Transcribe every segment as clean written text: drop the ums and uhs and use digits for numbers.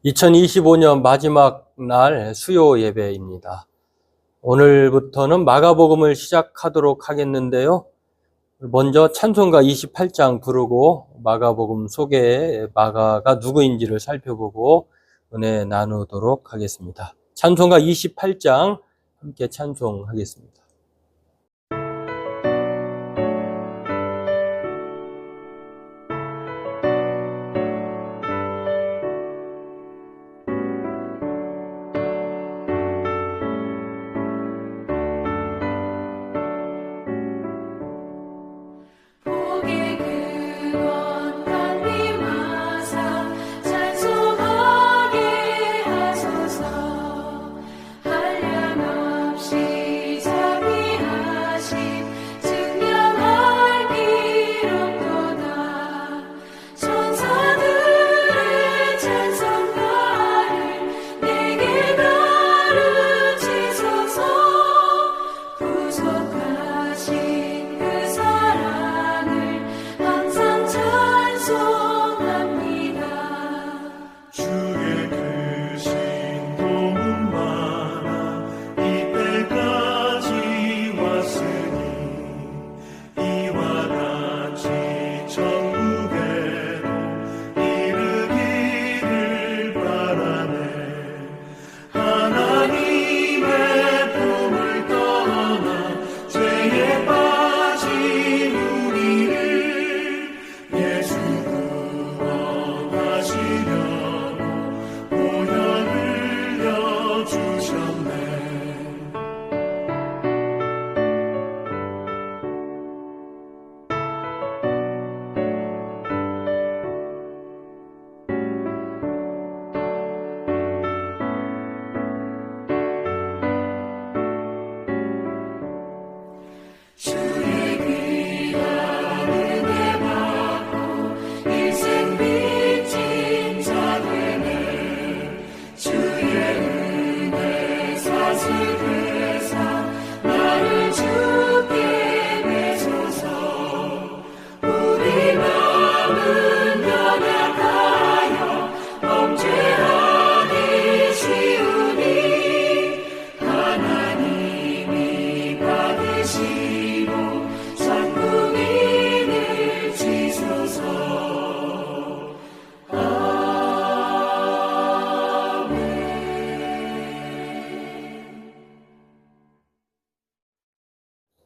2025년 마지막 날 수요 예배입니다. 오늘부터는 마가복음을 시작하도록 하겠는데요. 먼저 찬송가 28장 부르고 마가복음 속에 마가가 누구인지를 살펴보고 은혜 나누도록 하겠습니다. 찬송가 28장 함께 찬송하겠습니다.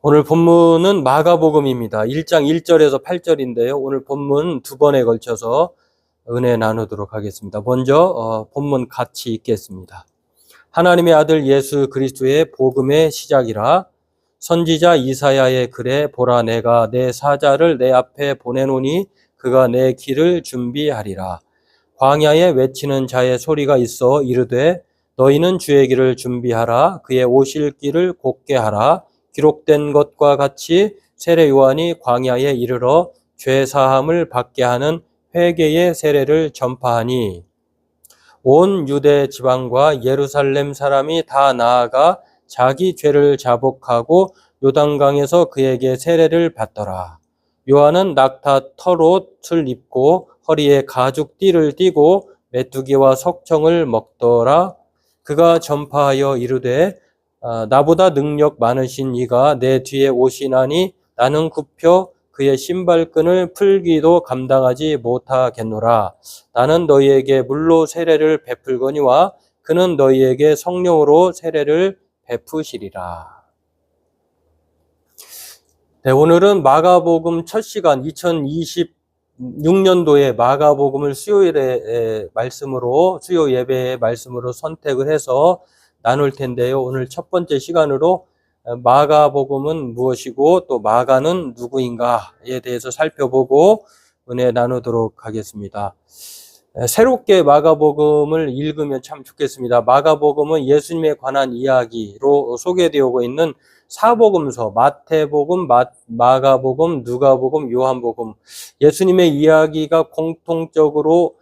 오늘 본문은 마가복음입니다. 1장 1절에서 8절인데요. 오늘 본문 두 번에 걸쳐서 은혜 나누도록 하겠습니다. 먼저 본문 같이 읽겠습니다. 하나님의 아들 예수 그리스도의 복음의 시작이라. 선지자 이사야의 글에 보라, 내가 내 사자를 내 앞에 보내노니 그가 내 길을 준비하리라. 광야에 외치는 자의 소리가 있어 이르되 너희는 주의 길을 준비하라. 그의 오실 길을 곧게 하라. 기록된 것과 같이 세례 요한이 광야에 이르러 죄 사함을 받게 하는 회개의 세례를 전파하니 온 유대 지방과 예루살렘 사람이 다 나아가 자기 죄를 자복하고 요단강에서 그에게 세례를 받더라. 요한은 낙타 털옷을 입고 허리에 가죽 띠를 띠고 메뚜기와 석청을 먹더라. 그가 전파하여 이르되 나보다 능력 많으신 이가 내 뒤에 오시나니 나는 굽혀 그의 신발끈을 풀기도 감당하지 못하겠노라. 나는 너희에게 물로 세례를 베풀거니와 그는 너희에게 성령으로 세례를 베푸시리라. 네, 오늘은 마가복음 첫 시간 2026년도에 마가복음을 수요 예배의 말씀으로 선택을 해서 나눌 텐데요. 오늘 첫 번째 시간으로 마가복음은 무엇이고 또 마가는 누구인가에 대해서 살펴보고 은혜 나누도록 하겠습니다. 새롭게 마가복음을 읽으면 참 좋겠습니다. 마가복음은 예수님에 관한 이야기로 소개되어 오고 있는 사복음서, 마태복음, 마가복음, 누가복음, 요한복음, 예수님의 이야기가 공통적으로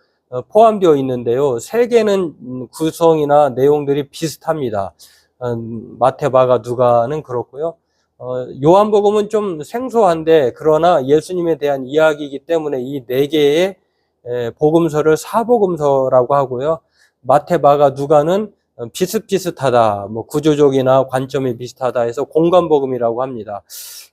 포함되어 있는데요. 세 개는 구성이나 내용들이 비슷합니다. 마태, 마가, 누가는 그렇고요. 요한복음은 좀 생소한데 그러나 예수님에 대한 이야기이기 때문에 이 네 개의 복음서를 사복음서라고 하고요. 마태, 마가, 누가는 비슷비슷하다, 뭐 구조적이나 관점이 비슷하다 해서 공관복음이라고 합니다.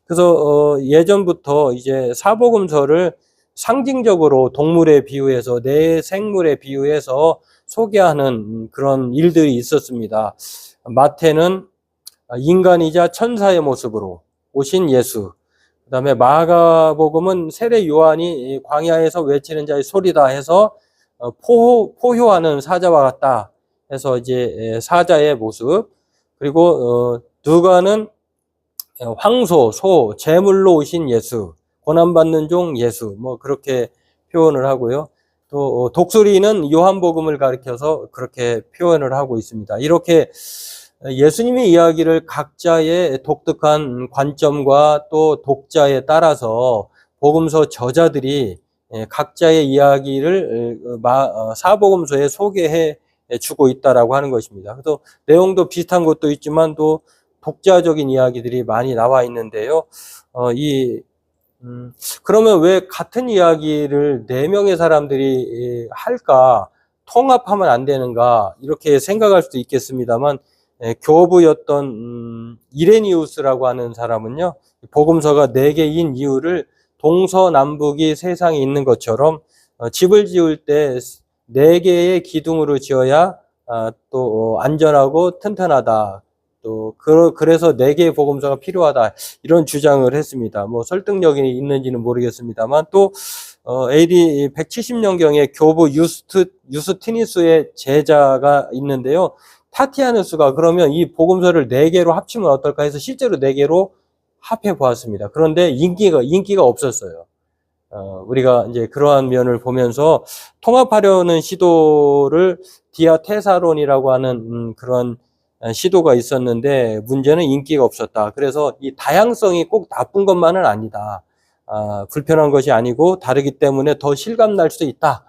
그래서 예전부터 이제 사복음서를 상징적으로 동물에 비유해서 내 생물에 비유해서 소개하는 그런 일들이 있었습니다. 마태는 인간이자 천사의 모습으로 오신 예수, 그다음에 마가복음은 세례 요한이 광야에서 외치는 자의 소리다 해서 포효하는 사자와 같다 해서 이제 사자의 모습, 그리고 누가는 황소, 소, 제물로 오신 예수, 고난받는 종 예수, 뭐 그렇게 표현을 하고요. 또 독수리는 요한복음을 가리켜서 그렇게 표현을 하고 있습니다. 이렇게 예수님의 이야기를 각자의 독특한 관점과 또 독자에 따라서 복음서 저자들이 각자의 이야기를 사복음서에 소개해 주고 있다라고 하는 것입니다. 그래서 내용도 비슷한 것도 있지만 또 독자적인 이야기들이 많이 나와 있는데요. 그러면 왜 같은 이야기를 4명의 사람들이 할까? 통합하면 안 되는가? 이렇게 생각할 수도 있겠습니다만, 교부였던 이레니우스라고 하는 사람은요, 복음서가 4개인 이유를 동서남북이 세상에 있는 것처럼 집을 지을 때 4개의 기둥으로 지어야 또 안전하고 튼튼하다. 또 그래서 4개의 복음서가 필요하다, 이런 주장을 했습니다. 뭐 설득력이 있는지는 모르겠습니다만, 또 AD 170년경에 교부 유스티니스의 제자가 있는데요. 타티아누스가 그러면 이 복음서를 4개로 합치면 어떨까 해서 실제로 4개로 합해 보았습니다. 그런데 인기가 없었어요. 우리가 이제 그러한 면을 보면서 통합하려는 시도를 디아테사론이라고 하는 그런 시도가 있었는데 문제는 인기가 없었다. 그래서 이 다양성이 꼭 나쁜 것만은 아니다. 불편한 것이 아니고 다르기 때문에 더 실감날 수도 있다.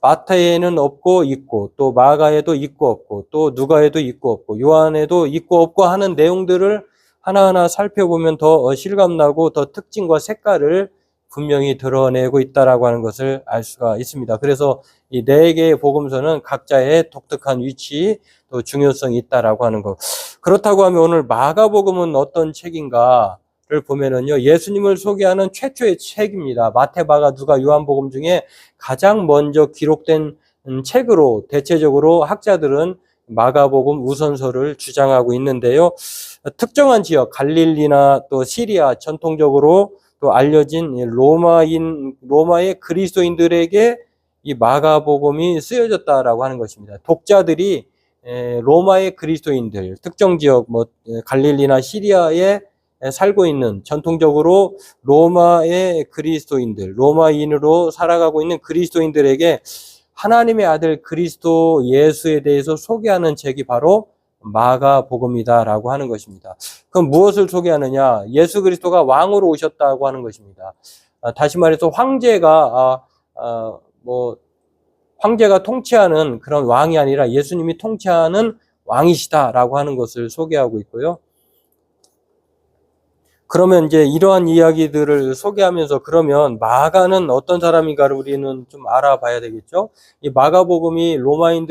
마태에는 없고 있고, 또 마가에도 있고 없고, 또 누가에도 있고 없고, 요한에도 있고 없고 하는 내용들을 하나하나 살펴보면 더 실감나고 더 특징과 색깔을 분명히 드러내고 있다라고 하는 것을 알 수가 있습니다. 그래서 이 4개의 복음서는 각자의 독특한 위치, 또 중요성이 있다라고 하는 것. 그렇다고 하면 오늘 마가복음은 어떤 책인가를 보면은요, 예수님을 소개하는 최초의 책입니다. 마태, 마가, 누가, 요한복음 중에 가장 먼저 기록된 책으로 대체적으로 학자들은 마가복음 우선서를 주장하고 있는데요. 특정한 지역, 갈릴리나 또 시리아, 전통적으로 또 알려진 로마의 그리스도인들에게 이 마가복음이 쓰여졌다라고 하는 것입니다. 독자들이 로마의 그리스도인들, 특정 지역, 뭐 갈릴리나 시리아에 살고 있는 전통적으로 로마의 그리스도인들, 로마인으로 살아가고 있는 그리스도인들에게 하나님의 아들 그리스도 예수에 대해서 소개하는 책이 바로 마가복음이다라고 하는 것입니다. 그럼 무엇을 소개하느냐? 예수 그리스도가 왕으로 오셨다고 하는 것입니다. 다시 말해서 황제가 통치하는 그런 왕이 아니라 예수님이 통치하는 왕이시다라고 하는 것을 소개하고 있고요. 그러면 이제 이러한 이야기들을 소개하면서 그러면 마가는 어떤 사람인가를 우리는 좀 알아봐야 되겠죠. 이 마가복음이 로마인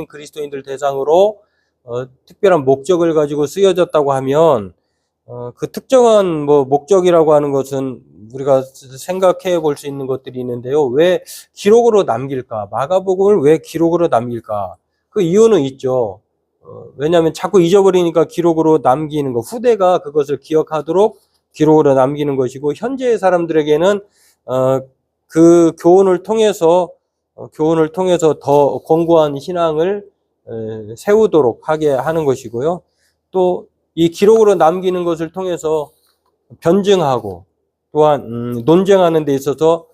그리스도인들 대상으로 특별한 목적을 가지고 쓰여졌다고 하면 그 특정한 목적이라고 하는 것은 우리가 생각해 볼 수 있는 것들이 있는데요. 왜 기록으로 남길까? 마가복음을 왜 기록으로 남길까? 그 이유는 있죠. 왜냐하면 자꾸 잊어버리니까 기록으로 남기는 거, 후대가 그것을 기억하도록 기록으로 남기는 것이고, 현재의 사람들에게는 그 교훈을 통해서 더 견고한 신앙을 세우도록 하게 하는 것이고요. 또 이 기록으로 남기는 것을 통해서 변증하고 또한 논쟁하는 데 있어서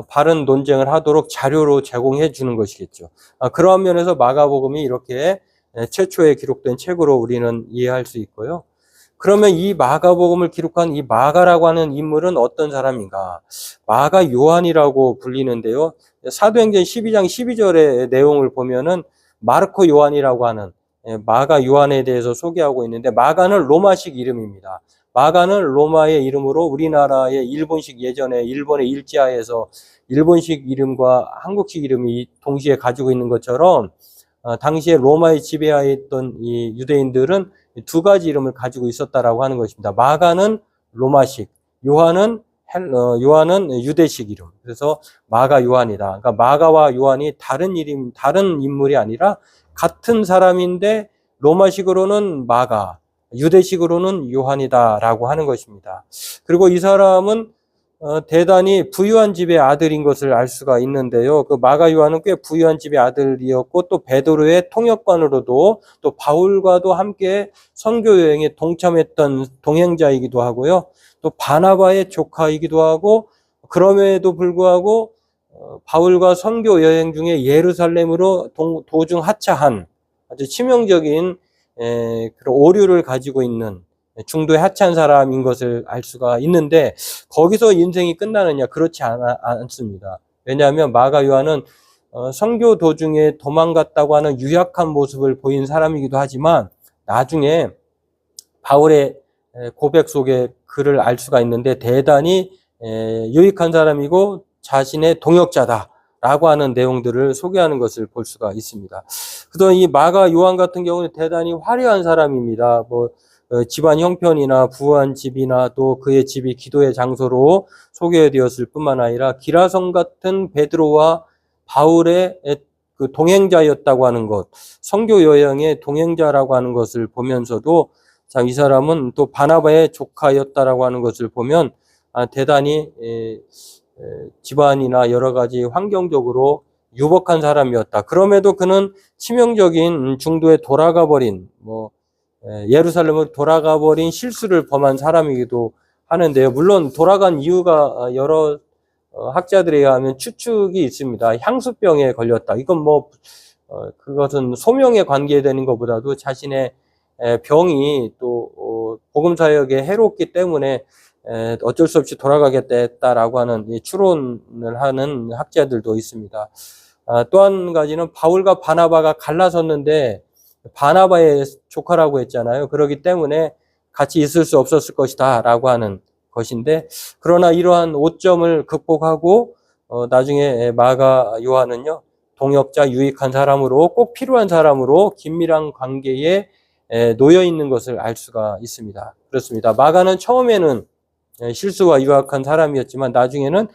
바른 논쟁을 하도록 자료로 제공해 주는 것이겠죠. 그러한 면에서 마가복음이 이렇게 최초에 기록된 책으로 우리는 이해할 수 있고요. 그러면 이 마가복음을 기록한 이 마가라고 하는 인물은 어떤 사람인가? 마가 요한이라고 불리는데요. 사도행전 12장 12절의 내용을 보면은 마르코 요한이라고 하는 마가 요한에 대해서 소개하고 있는데, 마가는 로마식 이름입니다. 마가는 로마의 이름으로 우리나라의 일본식 예전에 일본의 일제하에서 일본식 이름과 한국식 이름이 동시에 가지고 있는 것처럼 당시에 로마의 지배하에 있던 이 유대인들은 두 가지 이름을 가지고 있었다라고 하는 것입니다. 마가는 로마식, 요한은 유대식 이름. 그래서 마가 요한이다. 그러니까 마가와 요한이 다른 인물이 아니라 같은 사람인데 로마식으로는 마가, 유대식으로는 요한이다라고 하는 것입니다. 그리고 이 사람은 대단히 부유한 집의 아들인 것을 알 수가 있는데요. 그 마가 요한은 꽤 부유한 집의 아들이었고 또 베드로의 통역관으로도 또 바울과도 함께 선교 여행에 동참했던 동행자이기도 하고요. 또 바나바의 조카이기도 하고 그럼에도 불구하고 바울과 선교 여행 중에 예루살렘으로 도중 하차한 아주 치명적인 그런 오류를 가지고 있는 중도에 하차한 사람인 것을 알 수가 있는데 거기서 인생이 끝나느냐? 그렇지 않습니다. 왜냐하면 마가 요한은 선교 도중에 도망갔다고 하는 유약한 모습을 보인 사람이기도 하지만 나중에 바울의 고백 속에 그를 알 수가 있는데 대단히 유익한 사람이고 자신의 동역자다라고 하는 내용들을 소개하는 것을 볼 수가 있습니다. 그래서 이 마가 요한 같은 경우는 대단히 화려한 사람입니다. 집안 형편이나 부한 집이나 또 그의 집이 기도의 장소로 소개되었을 뿐만 아니라 기라성 같은 베드로와 바울의 그 동행자였다고 하는 것, 선교 여행의 동행자라고 하는 것을 보면서도 참 이 사람은 또 바나바의 조카였다라고 하는 것을 보면 대단히 집안이나 여러 가지 환경적으로 유복한 사람이었다. 그럼에도 그는 치명적인 중도에 돌아가 버린 예루살렘으로 돌아가 버린 실수를 범한 사람이기도 하는데요. 물론 돌아간 이유가 여러 학자들에 의하면 추측이 있습니다. 향수병에 걸렸다. 이건 그것은 소명에 관계되는 것보다도 자신의 병이 또 복음 사역에 해롭기 때문에 어쩔 수 없이 돌아가게 됐다라고 하는 추론을 하는 학자들도 있습니다. 또 한 가지는 바울과 바나바가 갈라섰는데 바나바의 조카라고 했잖아요. 그렇기 때문에 같이 있을 수 없었을 것이다 라고 하는 것인데 그러나 이러한 오점을 극복하고 나중에 마가 요한은요 동역자 유익한 사람으로 꼭 필요한 사람으로 긴밀한 관계에 놓여 있는 것을 알 수가 있습니다. 그렇습니다. 마가는 처음에는 실수와 유약한 사람이었지만 나중에는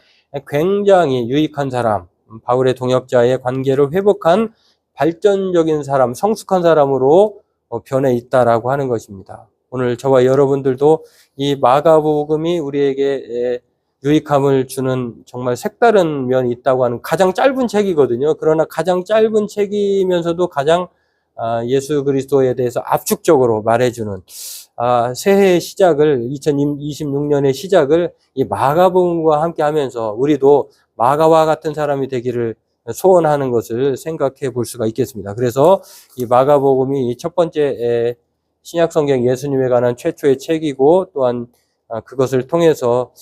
굉장히 유익한 사람, 바울의 동역자의 관계를 회복한 발전적인 사람, 성숙한 사람으로 변해 있다라고 하는 것입니다. 오늘 저와 여러분들도 이 마가복음이 우리에게 유익함을 주는 정말 색다른 면이 있다고 하는 가장 짧은 책이거든요. 그러나 가장 짧은 책이면서도 가장 예수 그리스도에 대해서 압축적으로 말해주는 새해의 시작을 2026년의 시작을 이 마가복음과 함께 하면서 우리도 마가와 같은 사람이 되기를 소원하는 것을 생각해 볼 수가 있겠습니다. 그래서 이 마가복음이 첫 번째 신약성경 예수님에 관한 최초의 책이고 또한 그것을 통해서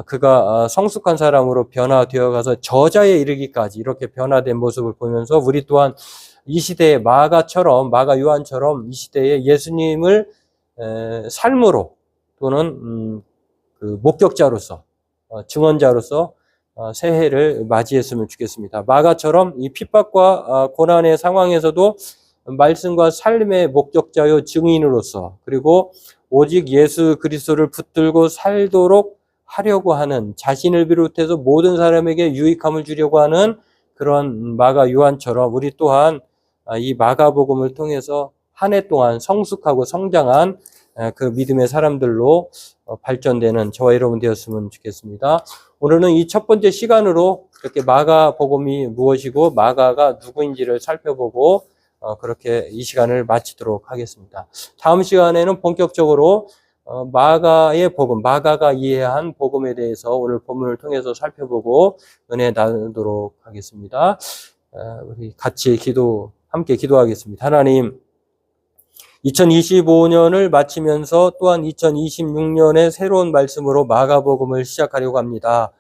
그가 성숙한 사람으로 변화되어 가서 저자에 이르기까지 이렇게 변화된 모습을 보면서 우리 또한 이 시대의 마가 요한처럼 이 시대에 예수님을 삶으로 또는 그 목격자로서 증언자로서 새해를 맞이했으면 좋겠습니다. 마가처럼 이 핍박과 고난의 상황에서도 말씀과 삶의 목격자요 증인으로서 그리고 오직 예수 그리스도를 붙들고 살도록 하려고 하는 자신을 비롯해서 모든 사람에게 유익함을 주려고 하는 그런 마가 요한처럼 우리 또한 이 마가복음을 통해서 한 해 동안 성숙하고 성장한 그 믿음의 사람들로 발전되는 저와 여러분 되었으면 좋겠습니다. 오늘은 이 첫 번째 시간으로 이렇게 마가복음이 무엇이고 마가가 누구인지를 살펴보고 그렇게 이 시간을 마치도록 하겠습니다. 다음 시간에는 본격적으로 마가의 복음, 마가가 이해한 복음에 대해서 오늘 본문을 통해서 살펴보고 은혜 나누도록 하겠습니다. 우리 같이 함께 기도하겠습니다. 하나님, 2025년을 마치면서 또한 2026년의 새로운 말씀으로 마가복음을 시작하려고 합니다.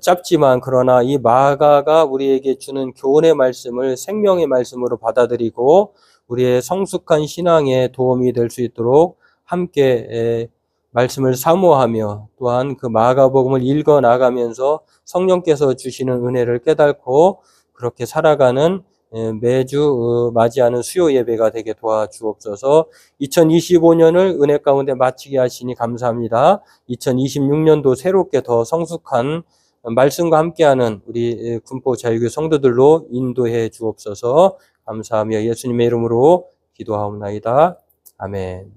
짧지만 그러나 이 마가가 우리에게 주는 교훈의 말씀을 생명의 말씀으로 받아들이고 우리의 성숙한 신앙에 도움이 될 수 있도록 함께 말씀을 사모하며 또한 그 마가복음을 읽어 나가면서 성령께서 주시는 은혜를 깨닫고 그렇게 살아가는 매주 맞이하는 수요 예배가 되게 도와주옵소서. 2025년을 은혜 가운데 마치게 하시니 감사합니다. 2026년도 새롭게 더 성숙한 말씀과 함께하는 우리 군포 자유교 성도들로 인도해 주옵소서. 감사하며 예수님의 이름으로 기도하옵나이다. 아멘.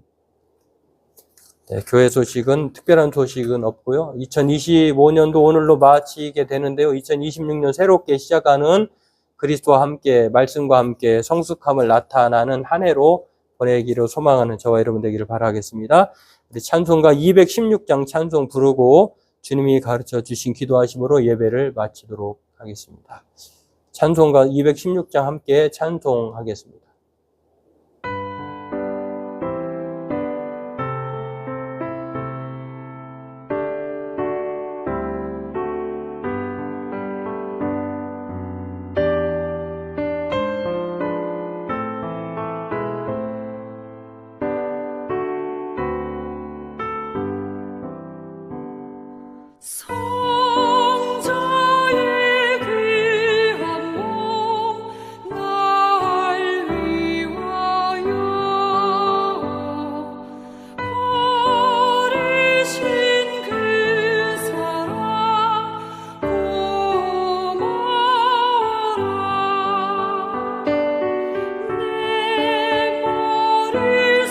네, 교회 소식은 특별한 소식은 없고요. 2025년도 오늘로 마치게 되는데요. 2026년 새롭게 시작하는 그리스도와 함께 말씀과 함께 성숙함을 나타나는 한 해로 보내기로 소망하는 저와 여러분 되기를 바라겠습니다. 우리 찬송가 216장 찬송 부르고 주님이 가르쳐 주신 기도하심으로 예배를 마치도록 하겠습니다. 찬송가 216장 함께 찬송하겠습니다. 성자의 귀한 몸 날 위하여 버리신 그 사랑 고마워라. 내 머리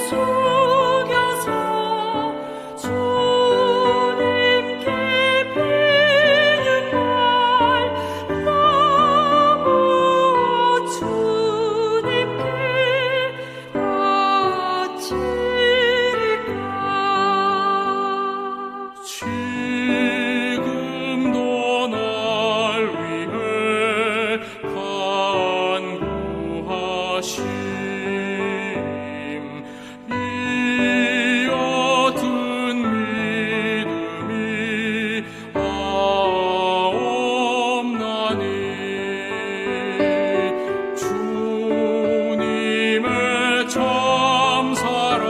숙여서 주님께 비는 날 너무 주님께 바치리까. 지금도 날 위해 간구하심 이 어두운 믿음이 없나니 주님의 참사랑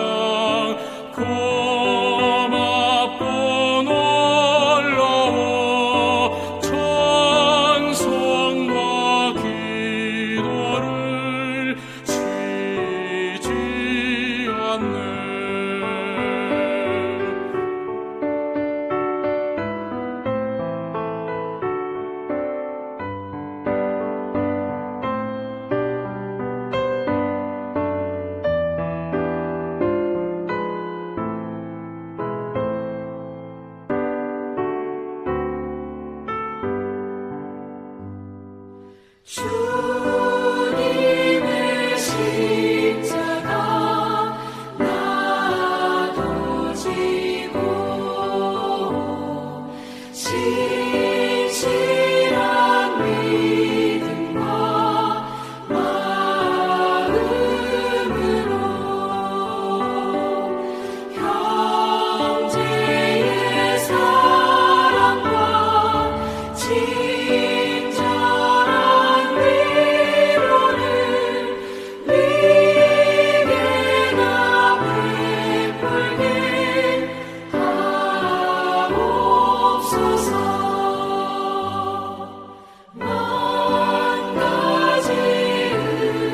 고맙고 놀라워 찬송과 기도를 쉬지 않네. 주님의 십자가 나도 지고 신실한 믿음과 마음으로 형제의 사랑과 친절한 위로를 위에나 베풀게 하옵소서. 만 가지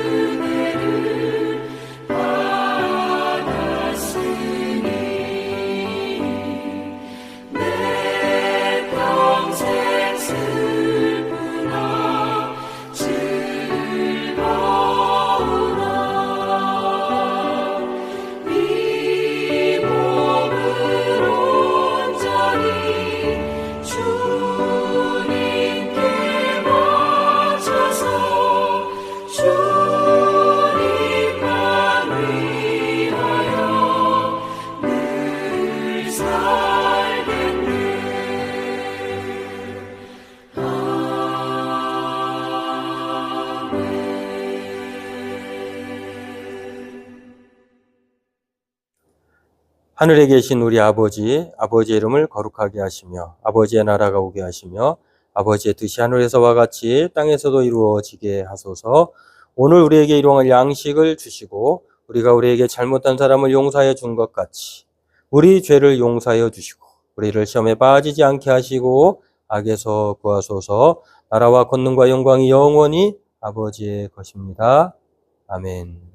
은혜를 받았으니 내 평생 슬프나 즐거우나 이 몸을 온전히 주님께 바쳐서 주님만 위하여 늘 살겠네. 하늘에 계신 우리 아버지의 이름을 거룩하게 하시며 아버지의 나라가 오게 하시며 아버지의 뜻이 하늘에서와 같이 땅에서도 이루어지게 하소서. 오늘 우리에게 일용할 양식을 주시고 우리가 우리에게 잘못한 사람을 용서해 준 것 같이 우리 죄를 용서하여 주시고 우리를 시험에 빠지지 않게 하시고 악에서 구하소서. 나라와 권능과 영광이 영원히 아버지의 것입니다. 아멘.